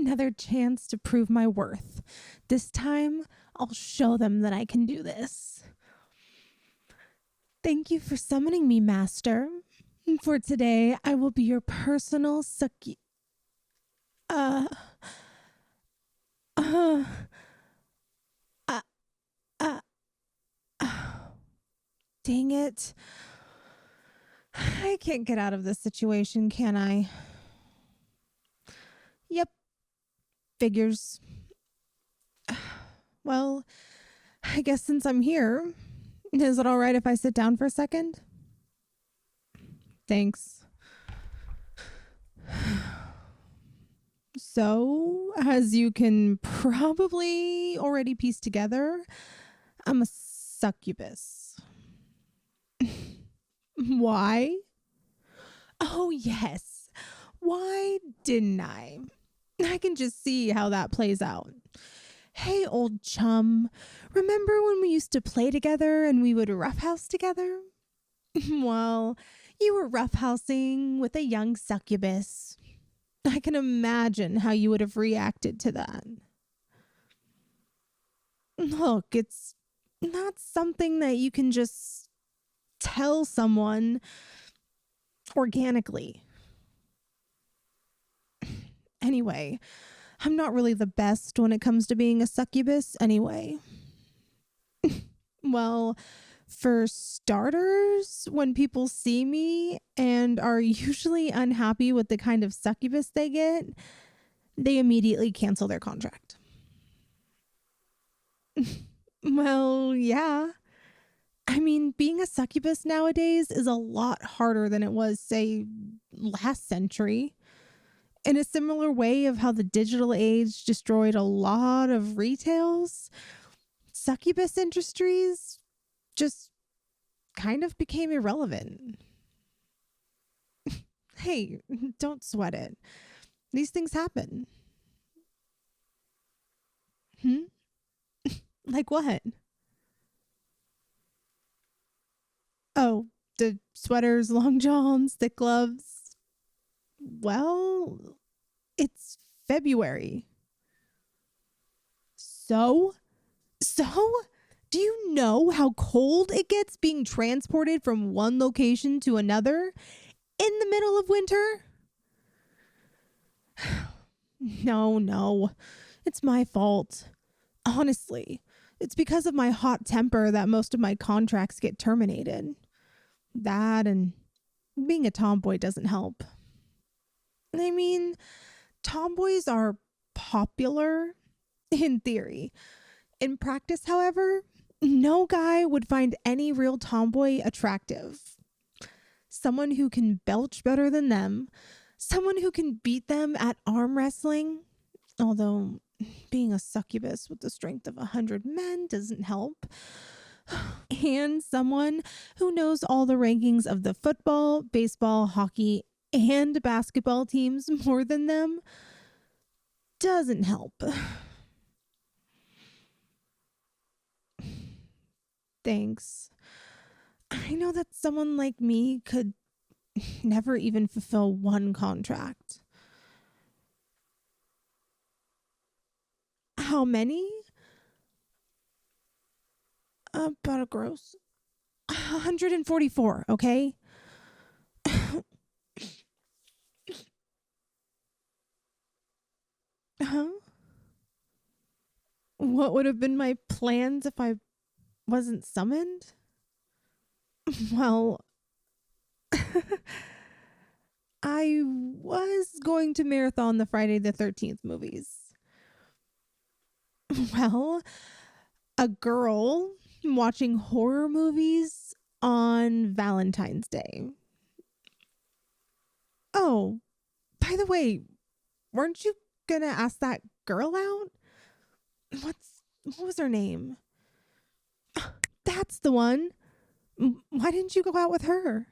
another chance to prove my worth. This time, I'll show them that I can do this. Thank you for summoning me, Master. For today, I will be your personal uh, uh, uh, uh, dang it. I can't get out of this situation, can I? Yep. Figures. Well, I guess since I'm here, is it all right if I sit down for a second? Thanks. So, as you can probably already piece together, I'm a succubus. Why? Oh, yes. Why didn't I? I can just see how that plays out. Hey, old chum, remember when we used to play together and we would roughhouse together? Well, you were roughhousing with a young succubus. I can imagine how you would have reacted to that. Look, it's not something that you can just tell someone organically. Anyway, I'm not really the best when it comes to being a succubus anyway. Well, for starters, when people see me and are usually unhappy with the kind of succubus they get, they immediately cancel their contract. Well, yeah. I mean, being a succubus nowadays is a lot harder than it was, say, last century. In a similar way of how the digital age destroyed a lot of retails, succubus industries just kind of became irrelevant. Hey, don't sweat it. These things happen. Like what? Oh, the sweaters, long johns, thick gloves. Well, it's February. So? Do you know how cold it gets being transported from one location to another in the middle of winter? No. It's my fault. Honestly, it's because of my hot temper that most of my contracts get terminated. That and being a tomboy doesn't help. I mean, tomboys are popular in theory. In practice, however, no guy would find any real tomboy attractive. Someone who can belch better than them, someone who can beat them at arm wrestling, although being a succubus with the strength of 100 men doesn't help, and someone who knows all the rankings of the football, baseball, hockey, and basketball teams more than them doesn't help. Thanks. I know that someone like me could never even fulfill one contract. How many? About a gross 144, okay? Huh? What would have been my plans if I wasn't summoned? Well, I was going to marathon the Friday the 13th movies. Well, a girl watching horror movies on Valentine's Day. Oh, by the way, weren't you gonna ask that girl out? What was her name? That's the one. Why didn't you go out with her?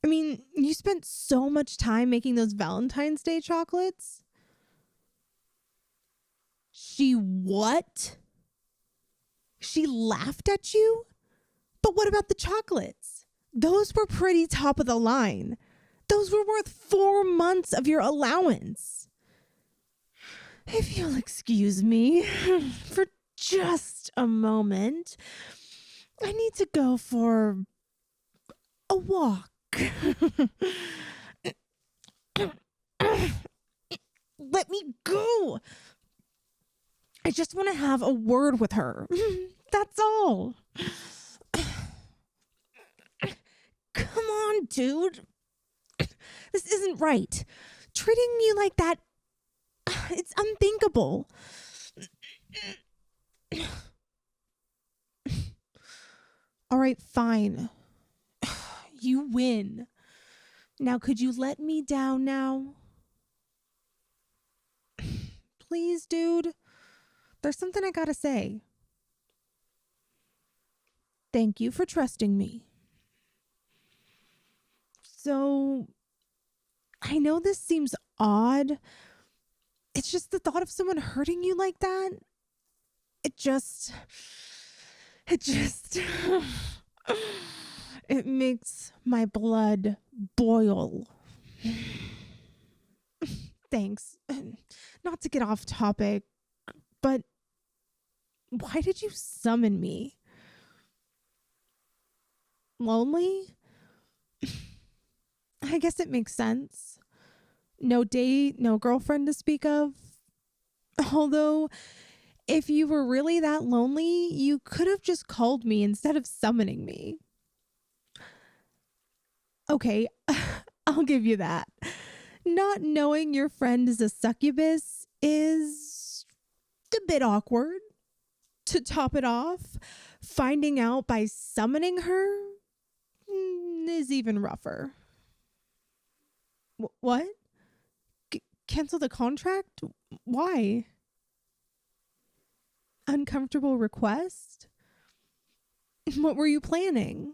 I mean, you spent so much time making those Valentine's Day chocolates. She what? She laughed at you? But what about the chocolates? Those were pretty top of the line. Those were worth 4 months of your allowance. If you'll excuse me for just a moment, I need to go for a walk. Let me go. I just want to have a word with her. That's all. Come on, dude. This isn't right. Treating me like that, it's unthinkable. All right, fine. You win. Now, could you let me down now? Please, dude. There's something I gotta say. Thank you for trusting me. So, I know this seems odd. It's just the thought of someone hurting you like that. It just, it makes my blood boil. Thanks. Not to get off topic, but why did you summon me? Lonely? I guess it makes sense. No date, no girlfriend to speak of. Although, if you were really that lonely, you could have just called me instead of summoning me. Okay, I'll give you that. Not knowing your friend is a succubus is a bit awkward. To top it off, finding out by summoning her is even rougher. What? Cancel the contract? Why? Uncomfortable request? What were you planning?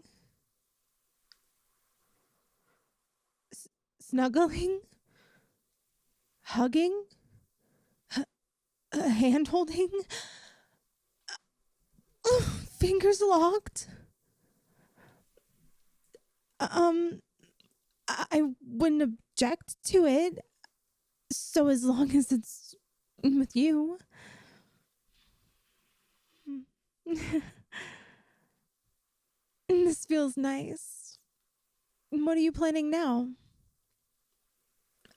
Snuggling? Hugging? Hand holding? Fingers locked? I wouldn't object to it. So as long as it's with you. This feels nice. What are you planning now?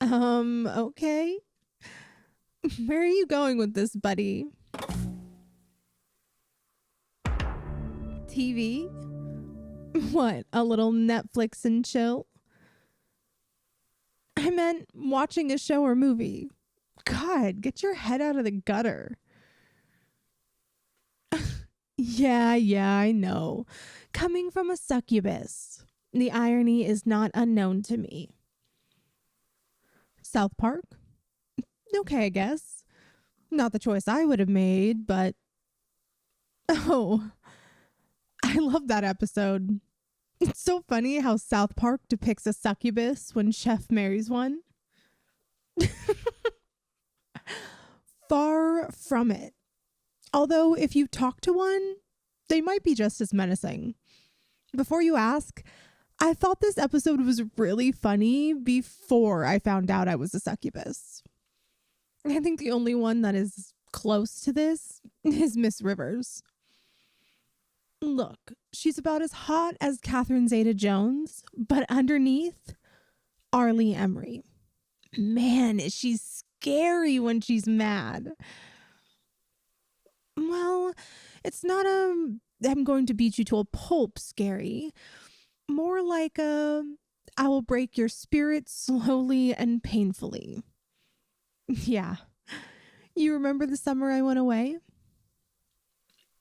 Okay. Where are you going with this, buddy? TV? What, a little Netflix and chill? I meant watching a show or movie. God, get your head out of the gutter. Yeah, I know. Coming from a succubus, the irony is not unknown to me. South Park? Okay, I guess. Not the choice I would have made, but... Oh, I love that episode. It's so funny how South Park depicts a succubus when Chef marries one. Far from it. Although, if you talk to one, they might be just as menacing. Before you ask, I thought this episode was really funny before I found out I was a succubus. I think the only one that is close to this is Miss Rivers. Look, she's about as hot as Catherine Zeta-Jones, but underneath, Arlie Emery. Man, is she scary when she's mad. Well, it's not I'm going to beat you to a pulp scary. More like I will break your spirit slowly and painfully. Yeah. You remember the summer I went away?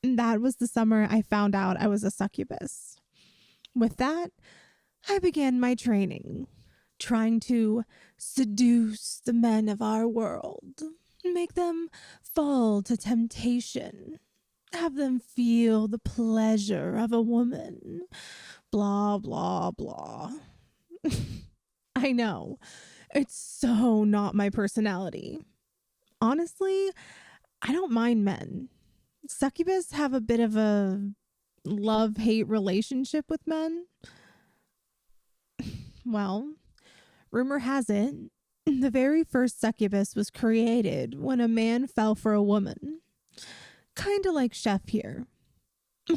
That was the summer I found out I was a succubus. With that, I began my training, trying to seduce the men of our world, make them fall to temptation, have them feel the pleasure of a woman, blah, blah, blah. I know, it's so not my personality. Honestly, I don't mind men. Succubus have a bit of a love-hate relationship with men. Well, rumor has it, The very first succubus was created when a man fell for a woman. Kinda like Chef here.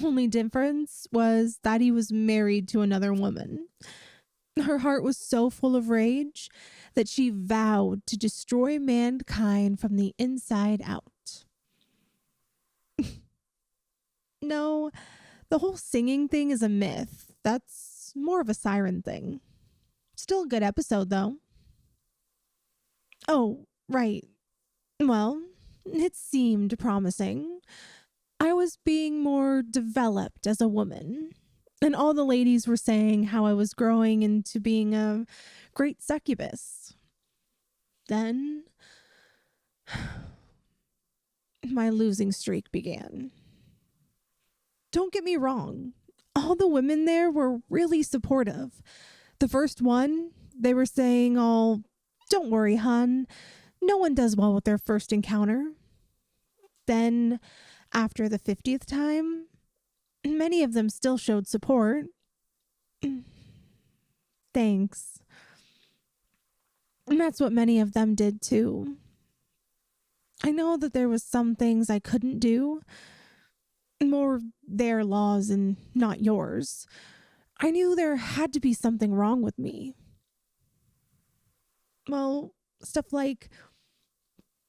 Only difference was that he was married to another woman. Her heart was so full of rage that she vowed to destroy mankind from the inside out. No, the whole singing thing is a myth. That's more of a siren thing. Still a good episode, though. Oh, right. Well, it seemed promising. I was being more developed as a woman, and all the ladies were saying how I was growing into being a great succubus. Then, my losing streak began. Don't get me wrong, all the women there were really supportive. The first one, they were saying all, "Don't worry, hun. No one does well with their first encounter." Then, after the 50th time, many of them still showed support. Thanks. And that's what many of them did too. I know that there was some things I couldn't do. More their laws and not yours. I knew there had to be something wrong with me. Well, stuff like,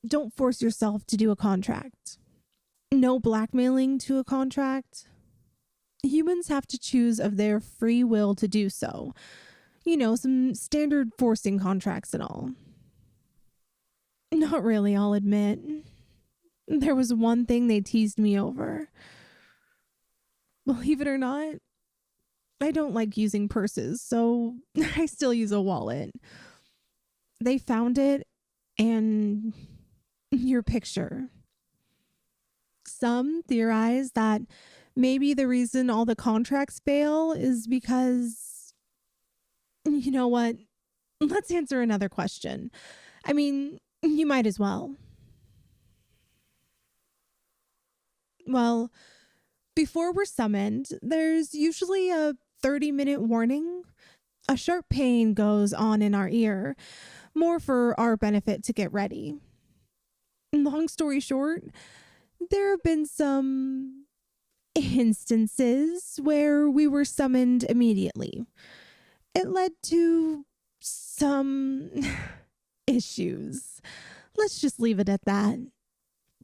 don't force yourself to do a contract. No blackmailing to a contract. Humans have to choose of their free will to do so. You know, some standard forcing contracts and all. Not really, I'll admit. There was one thing they teased me over. Believe it or not, I don't like using purses, so I still use a wallet. They found it and your picture. Some theorize that maybe the reason all the contracts fail is because, you know what? Let's answer another question. I mean, you might as well. Well, before we're summoned, there's usually a 30-minute warning. A sharp pain goes on in our ear, more for our benefit to get ready. Long story short, there have been some instances where we were summoned immediately. It led to some issues. Let's just leave it at that.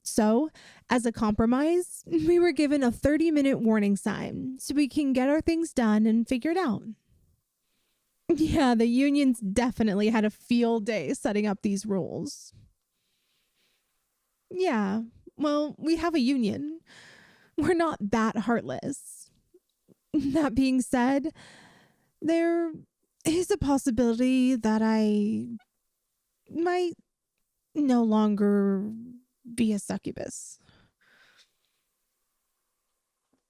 So, as a compromise, we were given a 30-minute warning sign so we can get our things done and figure it out. Yeah, the unions definitely had a field day setting up these rules. Yeah, well, we have a union. We're not that heartless. That being said, there is a possibility that I might no longer be a succubus.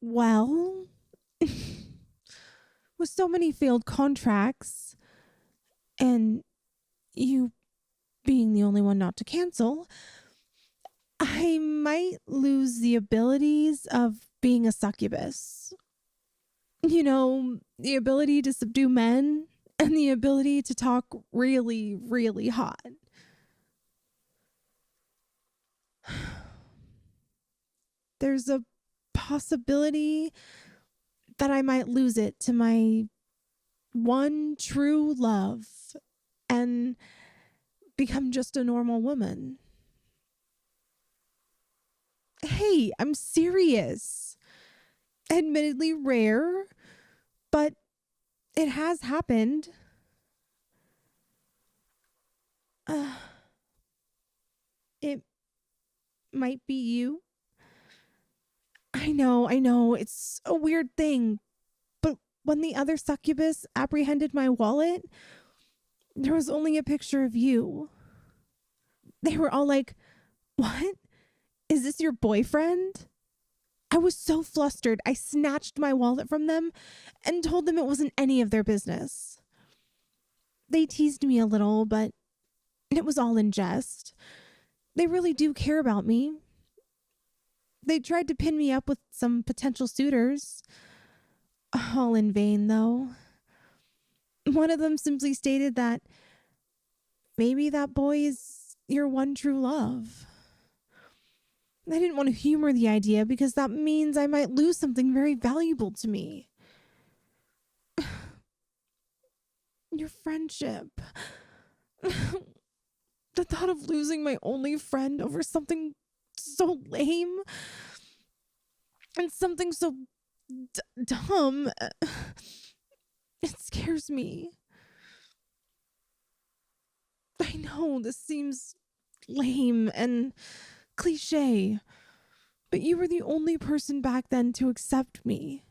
Well, with so many failed contracts and you being the only one not to cancel, I might lose the abilities of being a succubus. You know, the ability to subdue men and the ability to talk really, really hot. There's a possibility that I might lose it to my one true love and become just a normal woman. Hey, I'm serious. Admittedly rare, but it has happened. It might be you. I know, it's a weird thing, but when the other succubus apprehended my wallet, there was only a picture of you. They were all like, "What? Is this your boyfriend?" I was so flustered, I snatched my wallet from them and told them it wasn't any of their business. They teased me a little, but it was all in jest. They really do care about me. They tried to pin me up with some potential suitors. All in vain, though. One of them simply stated that maybe that boy is your one true love. I didn't want to humor the idea because that means I might lose something very valuable to me. Your friendship. The thought of losing my only friend over something so lame and something so dumb, it scares me. I know this seems lame and cliche, but you were the only person back then to accept me,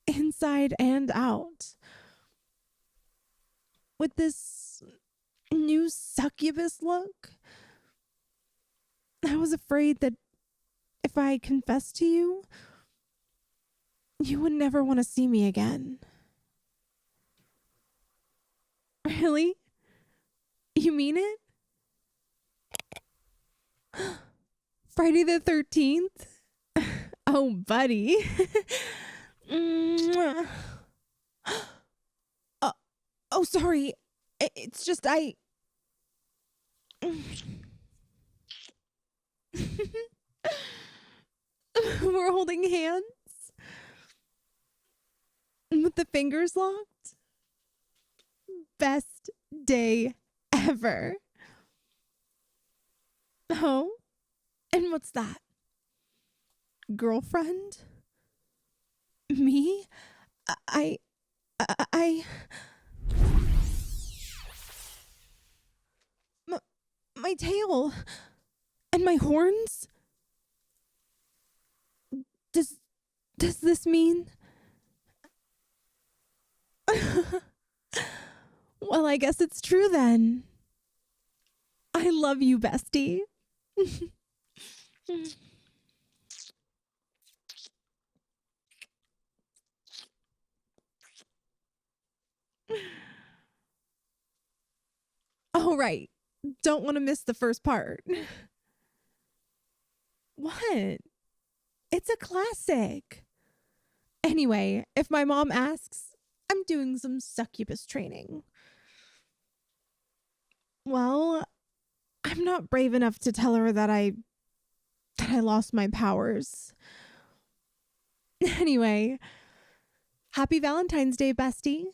inside and out. With this new succubus look, I was afraid that if I confessed to you, you would never want to see me again. Really? You mean it? Friday the 13th? Oh, buddy. Oh, sorry. It's just we're holding hands with the fingers locked. Best day ever. Oh, and what's that? Girlfriend? Me? I my tail and my horns? Does this mean? Well, I guess it's true then. I love you, bestie. Oh, right. Don't want to miss the first part. What? It's a classic. Anyway, if my mom asks, I'm doing some succubus training. Well, I'm not brave enough to tell her that I lost my powers. Anyway, happy Valentine's Day, bestie.